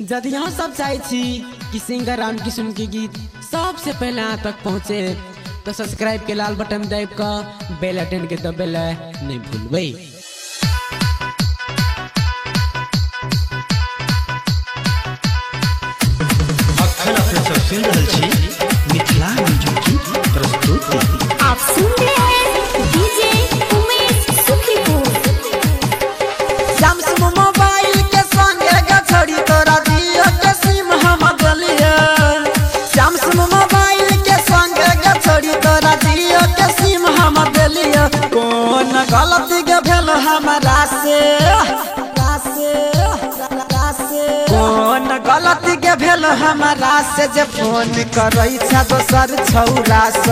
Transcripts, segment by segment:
यदि हम सब चाहे छी कि सिंगर राम किशोर के गीत सबसे पहले यहाँ तक पहुँचे तो सब्सक्राइब के लाल बटन दबाव कर बेल आइकन के दबावे नहीं भूलबै। सुन रहल छी मिथिला म्यूजिक की प्रस्तुति। आप सुन रहे हैं DJ Umesh Sukhipur. Samsung mobile के संगे गछड़ी तोरा दियो के सिम हम गलिए। सैमसंग मोबाइल के संगे गछड़ी तोरा दियो के सिम हम गलिए। कौन गलती के भेल हमरा से कौन गलती के भेल हमरा से जे फोन करै छ दोसर छौरा स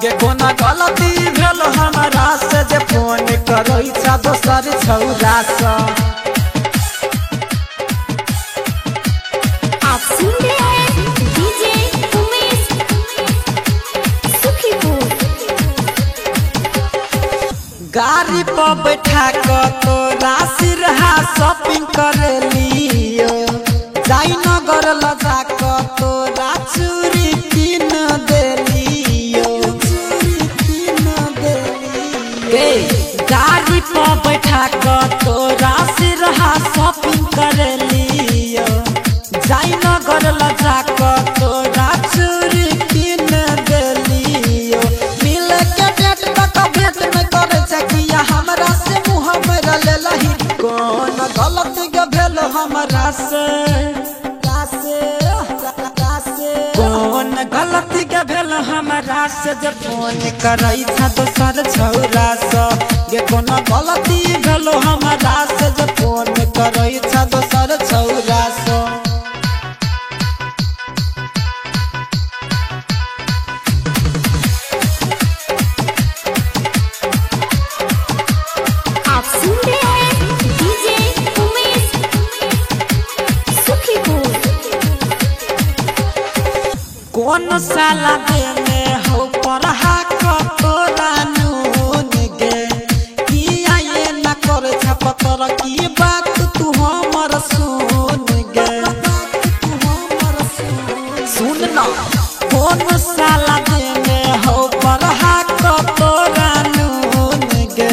गे। कौन गलती भेल हमरा से जे फोन करै छ दोसर छौरा स। आप सुन रहे हैं डीजे उमेश सुखीपुर। गाड़ी पर बैठा के तोरा सिरहा शॉपिंग करे लियो। जयनगर लजा के तोरा चूड़ी किन देलियो। गाड़ी पर बैठा के तोरा सिरहा शॉपिंग करे लियो। जयनगर लजा के तोरा चूड़ी किन देलियो। मिल के डेट तक भेट में करे सकिया हमरा से मुँह मेरा ले लही। कौन गलती के भेल हमरा से कौन गलती के भेल हमरा से जे फोन करै छ दोसर छौरा स गे। कौन गलती भेल हमरा से जे फोन करै छ दोसर छौरा स। आप सुन रहे हैं डीजे उमेश सुखीपुर। कौन साला देने हो पढ़ा के तोरा नून गे। किया ये न करे छपतर की बात तू हमर सुन गे। सुन न कौन साला देने हो पढ़ा के तोरा नून गे।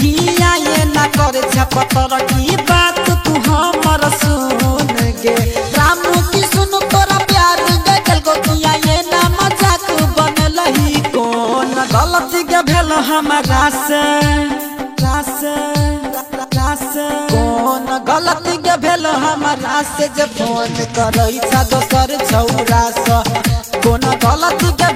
किया ये न करे छपतर की बात तू हमर सुन गे। राम की सुन तोरा प्यार गल को किया ये ना मजाक बनलही। कौन गलती के भेल हमरा से कौन गलती के भेल हमरा से जे फोन करै छ दोसर छौरा स। कौन गलती के